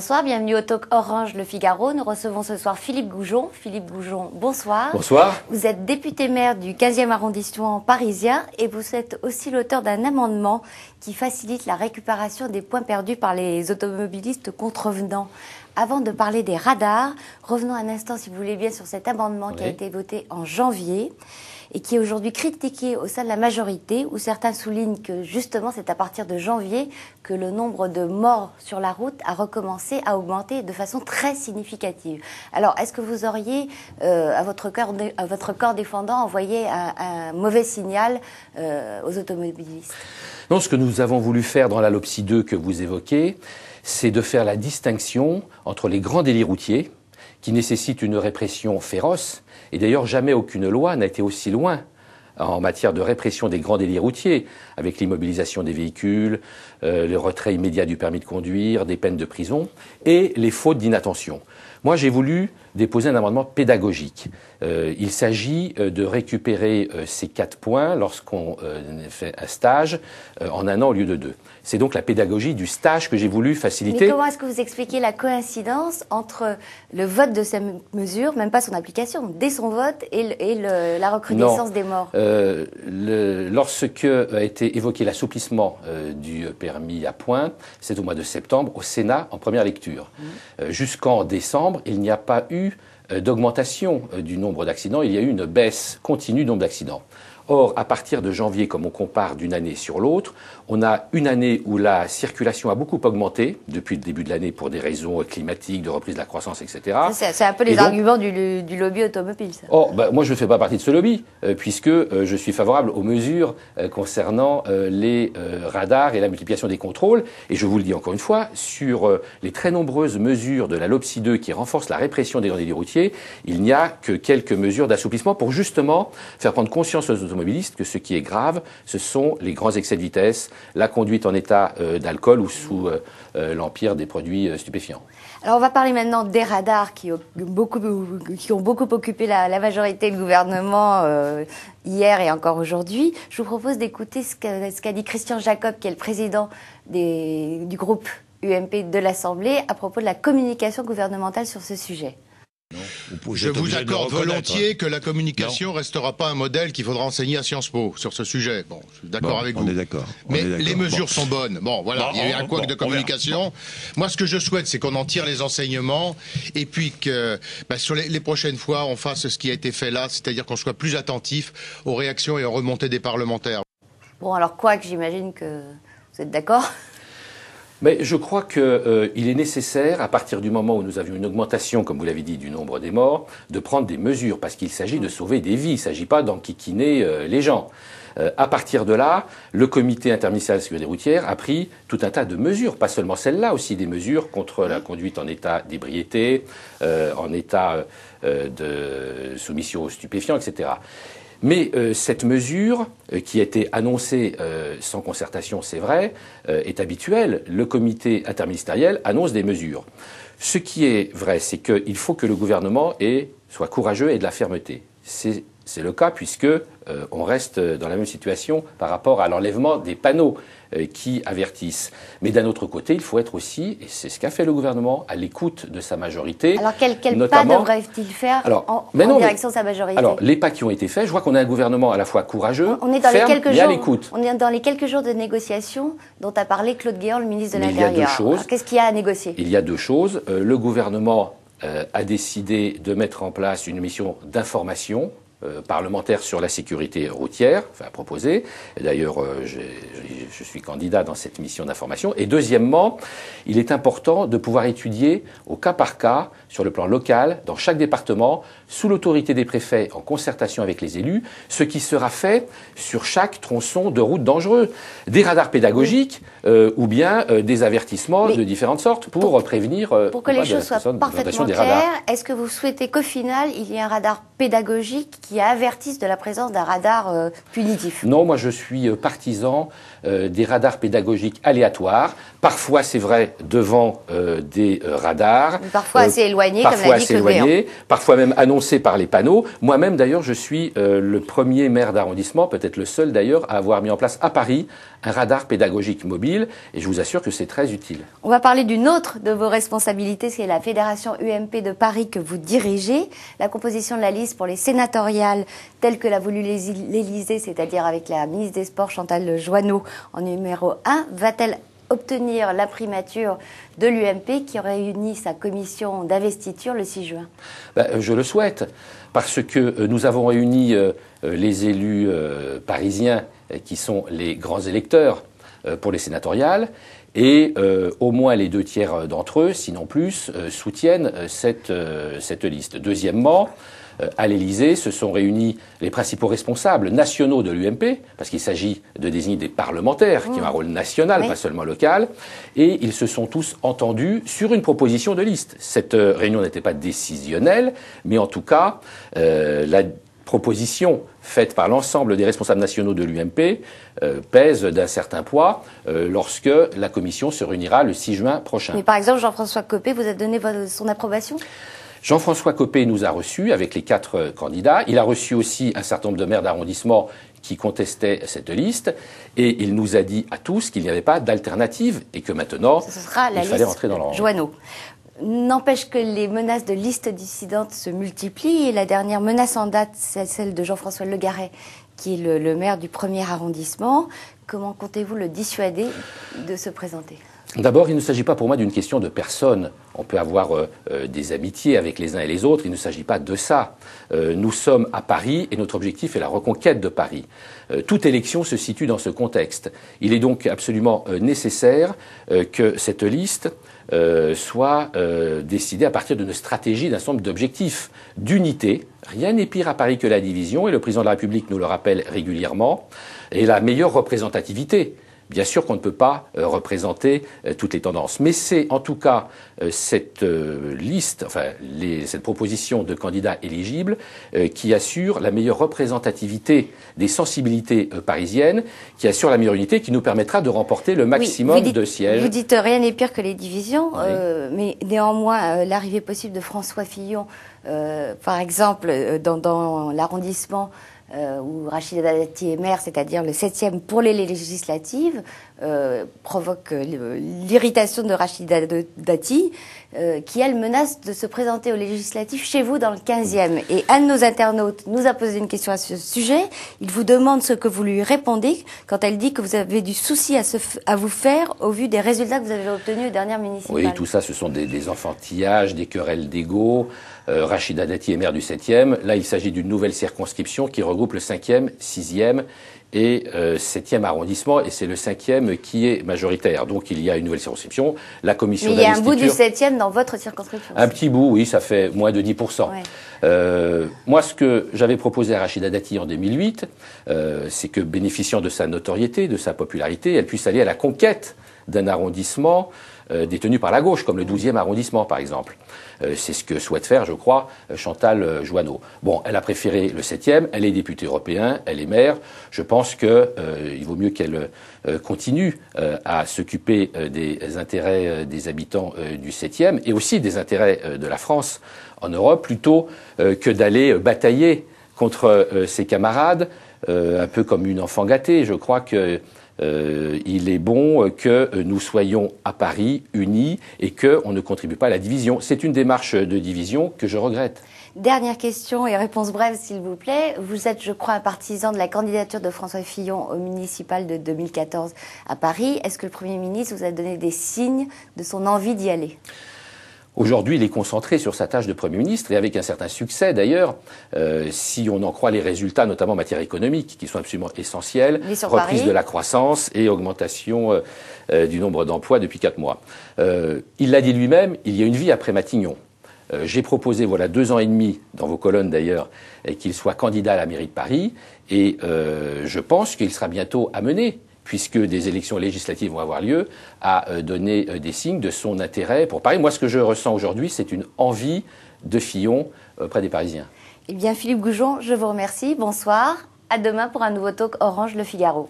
Bonsoir, bienvenue au Talk Orange Le Figaro. Nous recevons ce soir Philippe Goujon. Philippe Goujon, bonsoir. Bonsoir. Vous êtes député maire du 15e arrondissement parisien et vous êtes aussi l'auteur d'un amendement qui facilite la récupération des points perdus par les automobilistes contrevenants. Avant de parler des radars, revenons un instant, si vous voulez bien, sur cet amendement qui a été voté en janvier et qui est aujourd'hui critiqué au sein de la majorité, où certains soulignent que justement c'est à partir de janvier que le nombre de morts sur la route a recommencé à augmenter de façon très significative. Alors, est-ce que vous auriez, à votre corps défendant, envoyé un mauvais signal aux automobilistes? Non, ce que nous avons voulu faire dans la LOPSI 2 que vous évoquez, c'est de faire la distinction entre les grands délits routiers, qui nécessitent une répression féroce, et d'ailleurs jamais aucune loi n'a été aussi loin en matière de répression des grands délits routiers, avec l'immobilisation des véhicules, le retrait immédiat du permis de conduire, des peines de prison, et les fautes d'inattention. Moi, j'ai voulu déposer un amendement pédagogique. Il s'agit de récupérer ces 4 points lorsqu'on fait un stage en 1 an au lieu de 2. C'est donc la pédagogie du stage que j'ai voulu faciliter. Mais comment est-ce que vous expliquez la coïncidence entre le vote de ces mesures, même pas son application, dès son vote, et la recrudescence des morts? Lorsque a été évoqué l'assouplissement du permis à points, c'est au mois de septembre, au Sénat, en première lecture. Jusqu'en décembre, il n'y a pas eu d'augmentation du nombre d'accidents, il y a eu une baisse continue du nombre d'accidents. Or, à partir de janvier, comme on compare d'une année sur l'autre, on a une année où la circulation a beaucoup augmenté depuis le début de l'année pour des raisons climatiques, de reprise de la croissance, etc. C'est un peu les arguments du lobby automobile, ça. Moi, je ne fais pas partie de ce lobby, puisque je suis favorable aux mesures concernant les radars et la multiplication des contrôles. Et je vous le dis encore une fois, sur les très nombreuses mesures de la LOPSI 2 qui renforcent la répression des grands délits routiers, il n'y a que quelques mesures d'assouplissement pour justement faire prendre conscience aux automobilistes que ce qui est grave, ce sont les grands excès de vitesse, la conduite en état d'alcool ou sous l'empire des produits stupéfiants. Alors on va parler maintenant des radars qui ont beaucoup occupé la majorité et le gouvernement hier et encore aujourd'hui. Je vous propose d'écouter ce qu'a dit Christian Jacob, qui est le président du groupe UMP de l'Assemblée, à propos de la communication gouvernementale sur ce sujet. Je vous accorde volontiers que la communication restera pas un modèle qu'il faudra enseigner à Sciences Po sur ce sujet. Bon, je suis d'accord avec vous. On est d'accord. Mais les mesures sont bonnes. Bon, voilà, il y a eu un couac de communication. Moi, ce que je souhaite, c'est qu'on en tire les enseignements et puis que sur les prochaines fois, on fasse ce qui a été fait là, c'est-à-dire qu'on soit plus attentif aux réactions et aux remontées des parlementaires. Bon, alors couac, j'imagine que vous êtes d'accord ? Mais je crois qu'il est nécessaire, à partir du moment où nous avions une augmentation, comme vous l'avez dit, du nombre des morts, de prendre des mesures, parce qu'il s'agit de sauver des vies, il ne s'agit pas d'enquiquiner les gens. À partir de là, le comité interministériel de sécurité routière a pris tout un tas de mesures, pas seulement celles-là, aussi des mesures contre la conduite en état d'ébriété, en état de soumission aux stupéfiants, etc. Mais cette mesure, qui a été annoncée sans concertation, c'est vrai, est habituelle. Le comité interministériel annonce des mesures. Ce qui est vrai, c'est qu'il faut que le gouvernement soit courageux et de la fermeté. C'est le cas puisque on reste dans la même situation par rapport à l'enlèvement des panneaux qui avertissent. Mais d'un autre côté, il faut être aussi, et c'est ce qu'a fait le gouvernement, à l'écoute de sa majorité. Alors quel pas devrait-il faire en direction de sa majorité? Alors les pas qui ont été faits, je vois qu'on a un gouvernement à la fois courageux, on est dans ferme, les quelques et à jours, l'écoute. On est dans les quelques jours de négociations dont a parlé Claude Guéant, le ministre de l'Intérieur. Il y a 2 choses. Qu'est-ce qu'il y a à négocier? Il y a 2 choses. Le gouvernement a décidé de mettre en place une mission d'information parlementaire sur la sécurité routière, enfin proposé. D'ailleurs, je suis candidat dans cette mission d'information. Et deuxièmement, il est important de pouvoir étudier au cas par cas, sur le plan local, dans chaque département, sous l'autorité des préfets, en concertation avec les élus, ce qui sera fait sur chaque tronçon de route dangereux. Des radars pédagogiques ou bien des avertissements de différentes sortes pour prévenir... Pour que les choses soient parfaitement claires, est-ce que vous souhaitez qu'au final, il y ait un radar pédagogiques qui avertissent de la présence d'un radar punitif? Non, moi je suis partisan des radars pédagogiques aléatoires. Parfois, c'est vrai, devant des radars. Parfois assez éloignés, comme l'a dit Claude Béant. Parfois même annoncés par les panneaux. Moi-même, d'ailleurs, je suis le premier maire d'arrondissement, peut-être le seul d'ailleurs, à avoir mis en place à Paris un radar pédagogique mobile. Et je vous assure que c'est très utile. On va parler d'une autre de vos responsabilités, c'est la Fédération UMP de Paris que vous dirigez. La composition de la liste pour les sénatoriales, telle que l'a voulu l'Élysée, c'est-à-dire avec la ministre des Sports Chantal Joanneau en numéro 1, va-t-elle obtenir la primature de l'UMP qui réunit sa commission d'investiture le 6 juin? Je le souhaite, parce que nous avons réuni les élus parisiens qui sont les grands électeurs pour les sénatoriales, et au moins les 2/3 d'entre eux, sinon plus, soutiennent cette liste. Deuxièmement, à l'Élysée se sont réunis les principaux responsables nationaux de l'UMP, parce qu'il s'agit de désigner des parlementaires qui ont un rôle national, pas seulement local, et ils se sont tous entendus sur une proposition de liste. Cette réunion n'était pas décisionnelle, mais en tout cas, la proposition faite par l'ensemble des responsables nationaux de l'UMP pèse d'un certain poids lorsque la commission se réunira le 6 juin prochain. Mais par exemple, Jean-François Copé vous a donné son approbation ? Jean-François Copé nous a reçus avec les 4 candidats. Il a reçu aussi un certain nombre de maires d'arrondissement qui contestaient cette liste. Et il nous a dit à tous qu'il n'y avait pas d'alternative et que maintenant, il fallait rentrer dans l'ordre. Joanneau. N'empêche que les menaces de listes dissidentes se multiplient. Et la dernière menace en date, c'est celle de Jean-François Legaret, qui est le maire du 1er arrondissement. Comment comptez-vous le dissuader de se présenter ? D'abord, il ne s'agit pas pour moi d'une question de personne. On peut avoir des amitiés avec les uns et les autres, il ne s'agit pas de ça. Nous sommes à Paris et notre objectif est la reconquête de Paris. Toute élection se situe dans ce contexte. Il est donc absolument nécessaire que cette liste soit décidée à partir d'une stratégie, d'un certain nombre d'objectifs, d'unité. Rien n'est pire à Paris que la division, et le président de la République nous le rappelle régulièrement, et la meilleure représentativité. Bien sûr qu'on ne peut pas représenter toutes les tendances, mais c'est en tout cas cette liste, cette proposition de candidats éligibles qui assure la meilleure représentativité des sensibilités parisiennes, qui assure la meilleure unité, qui nous permettra de remporter le maximum de sièges. Vous dites rien n'est pire que les divisions, mais néanmoins l'arrivée possible de François Fillon, par exemple dans l'arrondissement où Rachida Dati est maire, c'est-à-dire le 7e pour les législatives, provoque l'irritation de Rachida Dati, qui, elle, menace de se présenter aux législatives chez vous dans le 15e. Et un de nos internautes nous a posé une question à ce sujet. Il vous demande ce que vous lui répondez quand elle dit que vous avez du souci à vous faire au vu des résultats que vous avez obtenus aux dernières municipales. Oui, tout ça, ce sont des enfantillages, des querelles d'ego. Rachida Dati est maire du 7e. Là, il s'agit d'une nouvelle circonscription qui regroupe le 5e, 6e et 7e arrondissement, et c'est le 5e qui est majoritaire. Donc il y a une nouvelle circonscription. La commission d'investiture... Mais il y a un bout du 7e dans votre circonscription. Un petit bout, oui, ça fait moins de 10%. Ouais. Moi, ce que j'avais proposé à Rachida Dati en 2008, c'est que, bénéficiant de sa notoriété, de sa popularité, elle puisse aller à la conquête d'un arrondissement détenu par la gauche, comme le 12e arrondissement, par exemple. C'est ce que souhaite faire, je crois, Chantal Joanneau. Bon, elle a préféré le 7e, elle est députée européenne, elle est maire. Je pense qu'il vaut mieux qu'elle continue à s'occuper des intérêts des habitants du 7e et aussi des intérêts de la France en Europe, plutôt que d'aller batailler contre ses camarades, un peu comme une enfant gâtée. Je crois que il est bon que nous soyons à Paris unis et qu'on ne contribue pas à la division. C'est une démarche de division que je regrette. Dernière question et réponse brève, s'il vous plaît. Vous êtes, je crois, un partisan de la candidature de François Fillon au municipal de 2014 à Paris. Est-ce que le Premier ministre vous a donné des signes de son envie d'y aller ? Aujourd'hui, il est concentré sur sa tâche de Premier ministre, et avec un certain succès d'ailleurs, si on en croit les résultats, notamment en matière économique, qui sont absolument essentiels, reprise de la croissance et augmentation du nombre d'emplois depuis 4 mois. Il l'a dit lui-même, il y a une vie après Matignon. J'ai proposé, voilà 2 ans et demi, dans vos colonnes d'ailleurs, qu'il soit candidat à la mairie de Paris, et je pense qu'il sera bientôt amené, puisque des élections législatives vont avoir lieu, à donner des signes de son intérêt pour Paris. Moi, ce que je ressens aujourd'hui, c'est une envie de Fillon auprès des Parisiens. Eh bien, Philippe Goujon, je vous remercie. Bonsoir. À demain pour un nouveau talk Orange Le Figaro.